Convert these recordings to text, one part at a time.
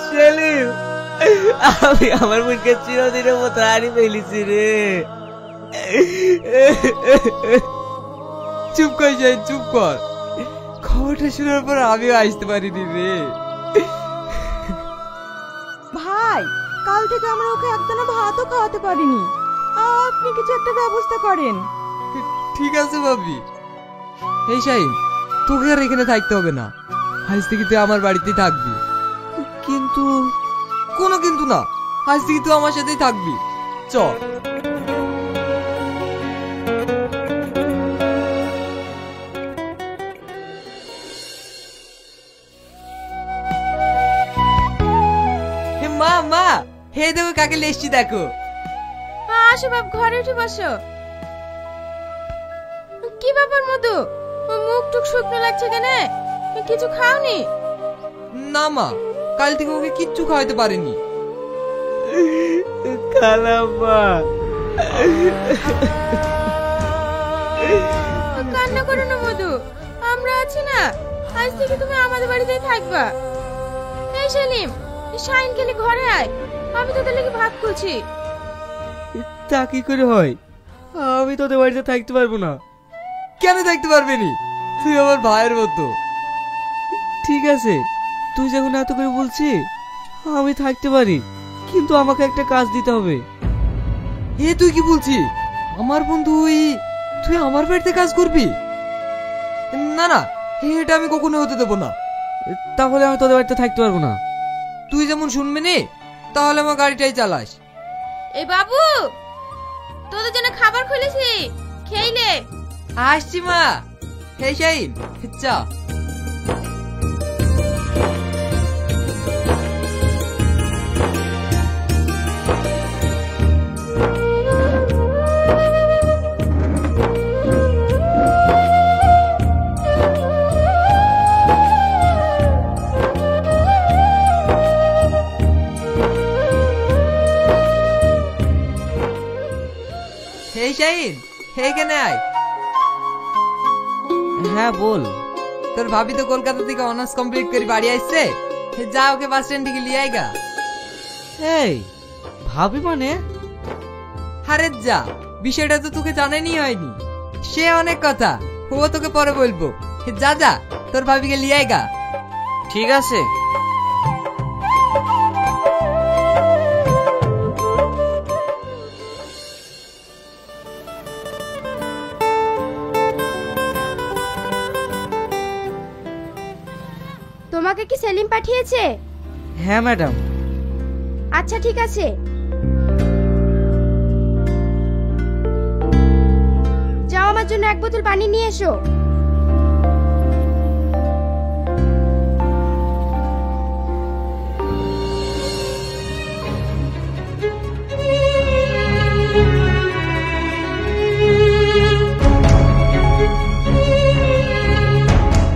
সেলিম, আমি আমার বোনকে চিরদিনের মতো হারিয়ে ফেলেছি রে। চুপ কর যাই, চুপ কর। খবরটা শোনার পর আমিও আসতে পারিনি রে। ভাই, কাল থেকে আমরা ওকে একদানা ভাতও খাওয়াতে পারিনি। আপনি কিছু একটা ব্যবস্থা করেন। ঠিক আছে ভাবি। এই শাহিন, তোকে আর এখানে থাকতে হবে না। আজ থেকে তুই আমার বাড়িতেই থাকবি। কিন্তু কোনো কিন্তু না, আজ থেকে তুই আমার সাথেই থাকবি। চ। মা মা, হে দেখো কাকে লেসছি দেখো। আসো বাপ, ঘরে উঠে বসো। কি ব্যাপার মধু, মুখ টুক শুকনো লাগছে কেন? কিছু খাওনি? না মা, কাল থেকে ওকে কিচ্ছু খাওয়াতে পারেনি। খালাম্মা, কান্না করো না মধু, আমরা আছি না। আজ থেকে তুমি আমাদের বাড়িতেই থাকবা। এই সেলিম, শাহিন খেলে ঘরে আয়, আমি তোদের লেগে ভাত করছি। তা কি করে হয়? আমি তোদের বাড়িতে থাকতে পারবো না। কেন থাকতে পারবি নি? তুই আমার ভাইয়ের মতো। ঠিক আছে, তুই যখন এত করে বলছিস আমি থাকতে পারি, কিন্তু আমাকে একটা কাজ দিতে হবে। এ তুই কি বলছিস? আমার বন্ধু তুই আমার বাড়িতে কাজ করবি? না না, এটা আমি কখনো হতে দেবো না। তাহলে আমি তোদের বাড়িতে থাকতে পারবো না। তুই যেমন শুনবি নি, তাহলে আমার গাড়িটাই চালাস। এই বাবু, তোদের জন্য খাবার খুলেছি, খেইলে। আসছি মা। হে শাহিন, চা। হে শাহিন, এখানে আয়। হ্যাঁ বল। তোর ভাবি তো কলকাতা থেকে অনার্স কমপ্লিট করে বাড়ি আসছে, যা ওকে বাস স্ট্যান্ড থেকে লিয়ে আয়গা। এই ভাবি মানে? আরে যা, বিষয়টা তো তোকে জানানি হয়নি। সে অনেক কথা, ও তোকে পরে বলবো। যা যা, তোর ভাবিকে লিয়ে আয়গা। ঠিক আছে। তোমাকে কি সেলিম পাঠিয়েছে? হ্যাঁ ম্যাডাম। আচ্ছা ঠিক আছে। যাও, আমার জন্য এক বোতল পানি নিয়ে এসো।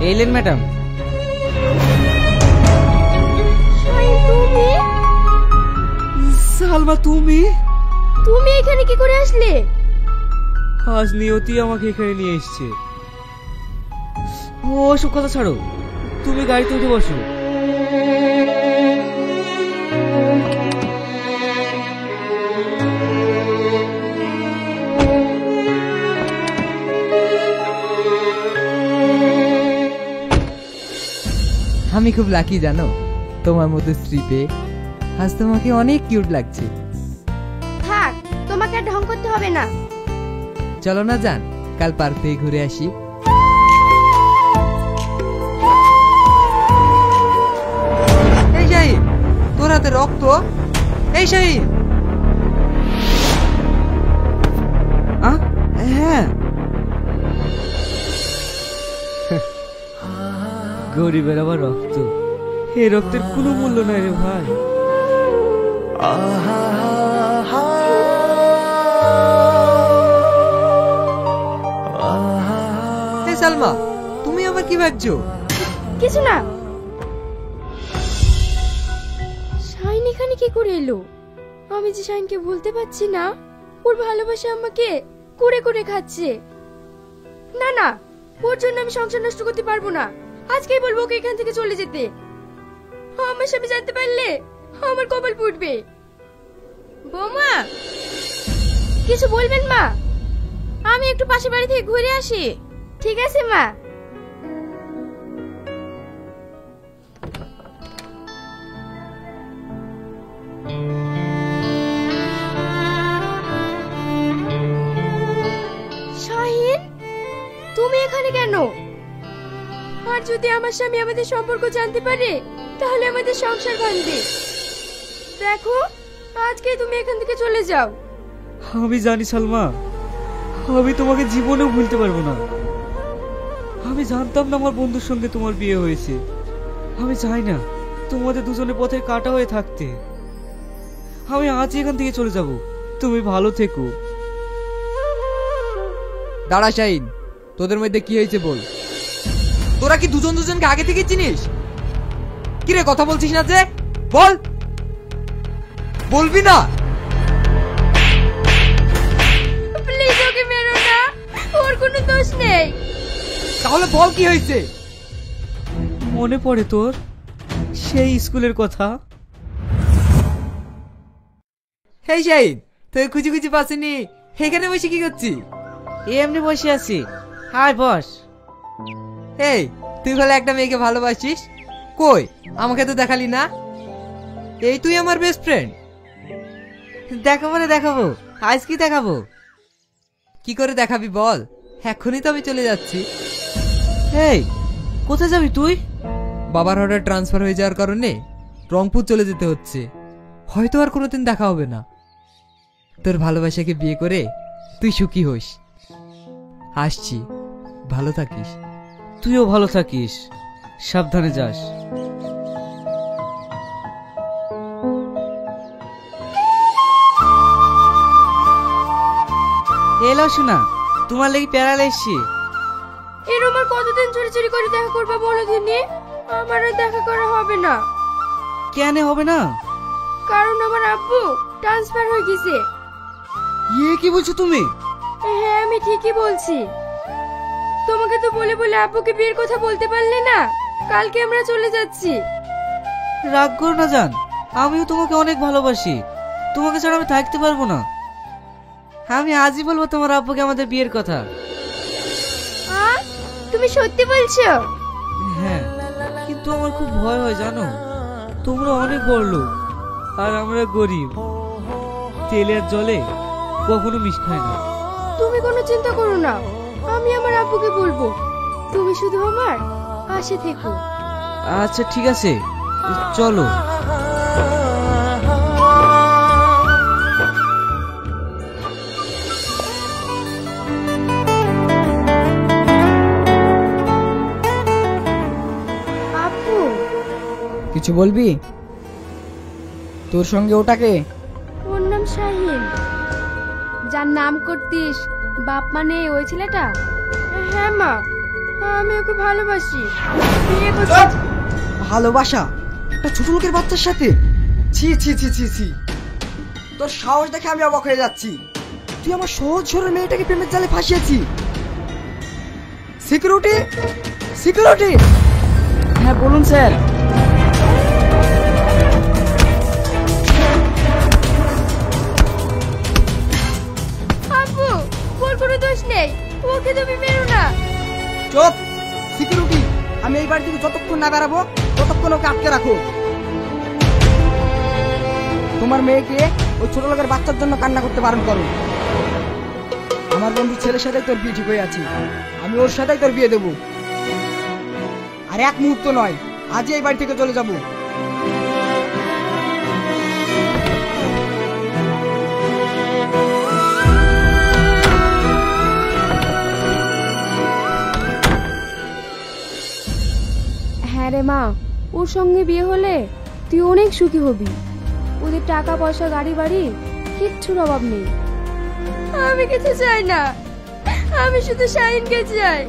এলেন ম্যাডাম। সালমা, তুমি তুমি এখানে কি করে আসলে? আজ নিয়তি আমাকে এখানে নিয়ে এসেছে। ও সব কথা ছাড়ো, তুমি গাড়িতে উঠে বসো। আমি খুব লাকি জানো, তোমার মতো স্ত্রী পেয়ে। আজ তোমাকে অনেক কিউট লাগছে। থাক, তোমাকে আর ঢং করতে হবে না। চলো না যান, কাল পার্ক থেকে ঘুরে আসি। এই শাহিন, তোর হাতে রক্ত। এই শাহিন। হ্যাঁ, গরিবের আবার রক্ত, এই রক্তের কোনো মূল্য নাই রে ভাই। সালমা, তুমি আবার কি ভাবছো? কিছু না। শাহিন এখানে কি করে এলো? আমি যে শাইনকে ভুলতে পারছি না, ওর ভালোবাসা আমাকে কুড়ে কুড়ে খাচ্ছে। না না, ওর জন্য আমি সংসার নষ্ট করতে পারবো না। আজকেই বলবো ওকে এখান থেকে চলে যেতে। আমার স্বামী জানতে পারলে আমার কপাল ফুটবে। বৌমা, কিছু বলবেন মা? আমি একটু পাশের বাড়ি থেকে ঘুরে আসি। ঠিক আছে মা। শাহিন, তুমি এখানে কেন? আর যদি আমার স্বামী আমাদের সম্পর্ক জানতে পারে তাহলে আমাদের সংসার ভাঙবে। দেখো, আজকে তুমি এখান থেকে চলে যাও। আমি জানি সালমা, আমি তোমাকে জীবনেও ভুলতে পারবো না। আমি জানতাম না আমার বন্ধুর সঙ্গে তোমার বিয়ে হয়েছে। আমি চাই না তোমাদের দুজনের পথের কাটা হয়ে থাকতে। আমি আজই এখান থেকে চলে যাব। তুমি ভালো থেকো। দাঁড়া শাহিন, তোদের মধ্যে কি হয়েছে বল। তোরা কি দুজন দুজনকে আগে থেকে চিনিস? কি রে, কথা বলছিস না যে? বল, বলবি না? প্লিজ ওকে মেরো না, ওর কোনো দোষ নেই। তাহলে বল কি হয়েছে? মনে পড়ে তোর সেই স্কুলের কথা? হেই শাহিন, তুই খুঁজি খুঁজি পাসনি, এখানে বসে কি করছিস? এমনি বসে আছি। Hi boss. এই, তুই বলে একটা মেয়েকে ভালোবাসিস, কই আমাকে তো দেখালি না? এই তুই আমার বেস্ট ফ্রেন্ড। দেখাবো না, দেখাবো। আজ কি দেখাবো? কি করে দেখাবি বল? এখনই তো আমি চলে যাচ্ছি। এই, কোথায় যাবি তুই? বাবার হঠাৎ ট্রান্সফার হয়ে যাওয়ার কারণে রংপুর চলে যেতে হচ্ছে। হয়তো আর কোনোদিন দেখা হবে না। তোর ভালোবাসাকে বিয়ে করে তুই সুখী হোস। আসছি, ভালো থাকিস। তুইও ভালো থাকিস, সাবধানে যাস। এলো শোনা, তোমার লেগে প্যারালে এসছি। এরম আর কতদিন চুরি চুরি করে দেখা করবা বলো দিনি? আমার আর দেখা করা হবে না। কেন হবে না? কারণ আমার আব্বু ট্রান্সফার হয়ে গেছে। ইয়ে কি বলছো তুমি? হ্যাঁ, আমি ঠিকই বলছি। তোমাকে তো বলে বলে আব্বুকে বিয়ের কথা বলতে পারলে না। কালকে আমরা চলে যাচ্ছি। রাগ করো না জান, আমিও তোমাকে অনেক ভালোবাসি। তোমাকে ছাড়া আমি থাকতে পারবো না। আমি আজই বলবো তোমার আব্বুকে আমাদের বিয়ের কথা। তুমি সত্যি বলছো? হ্যাঁ, কিন্তু আমার খুব ভয় হয় জানো। তোমরা অনেক বড় লোক আর আমরা গরিব। তেলে আর জলে কখনো মিশ খায় না। তুমি কোনো চিন্তা করো না, আমি আমার আব্বুকে বলবো। তুমি শুধু আমার পাশে থেকো। আচ্ছা ঠিক আছে, চলো। আব্বু, কিছু বলবি? তোর সঙ্গে ওটাকে? ওর নাম শাহিন। যার নাম করতিস বাপ মানে ওই ছেলেটা? হ্যাঁ মা, আমি ওকে ভালোবাসি। বিয়ে করতে। ভালোবাসা একটা ছোট লোকের বাচ্চার সাথে? ছি ছি ছি ছি ছি, তোর সাহস দেখে আমি অবাক হয়ে যাচ্ছি। তুই আমার সহজ সরল মেয়েটাকে প্রেমের জালে ফাঁসিয়েছি। Security, security. হ্যাঁ বলুন স্যার। আব্বু, ওর কোনো দোষ নেই, ওকে তুমি মেরো না। চুপ। সিকিউরিটি, আমি এই বাড়ি থেকে যতক্ষণ না বেরাবো ততক্ষণ ওকে আটকে রাখো। তোমার মেয়েকে ওই ছোট লোকের বাচ্চার জন্য কান্না করতে বারণ করো। আমার বন্ধু ছেলের সাথেই তোর বিয়ে ঠিক হয়ে আছে। আমি ওর সাথেই তোর বিয়ে দেবো। আর এক মুহূর্ত নয়, আজই এই বাড়ি থেকে চলে যাবো। হ্যাঁ রে মা, ওর সঙ্গে বিয়ে হলে তুই অনেক সুখী হবি। ওদের টাকা পয়সা গাড়ি বাড়ি কিচ্ছুর অভাব নেই। আমি কিছু চাই না, আমি শুধু শাহিনকে চাই।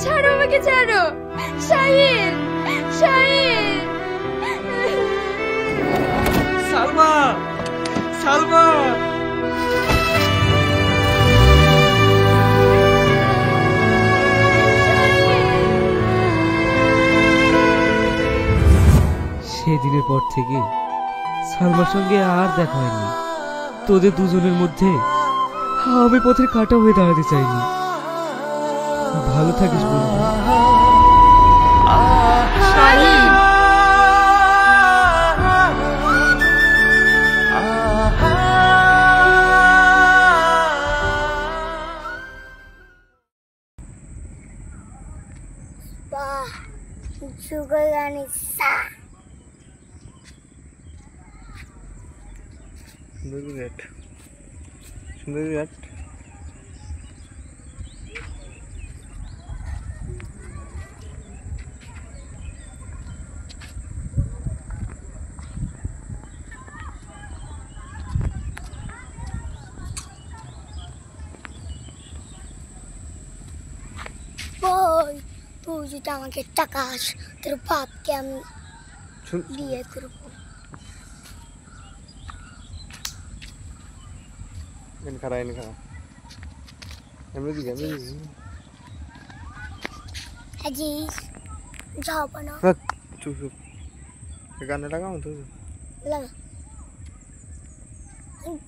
ছাড়ো আমাকে। ছাড়ো শাহিন, শাহিন। সালমা, সালমা। সেদিনের পর থেকে সালমার সঙ্গে আর দেখা হয়নি। তোদের দুজনের মধ্যে আমি পথের কাঁটা হয়ে দাঁড়াতে চাইনি। ভালো থাকিস বন্ধু। শাহিন। sugar ganisa. সুন্দর বিরাট, সুন্দর বিরাট। Boy, তুই যদি আমাকে টাকাস তোর বাপকে আমি বিয়ে করবো। খারা এনে খারা এমনি দিকে এমনি দিকে আজিজ যাও না চুপ চুপ গানে লাগাও তো লাগা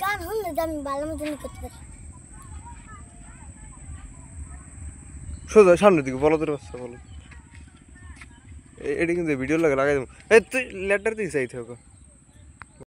গান শুনলে যে আমি ভালো মতন করতে পারি। সোজা সামনের দিকে বলো তোর বাচ্চা বলো। এটা কিন্তু ভিডিও লাগে লাগাই দেবো। এই তুই লেটার দিকে চাইতে হবে।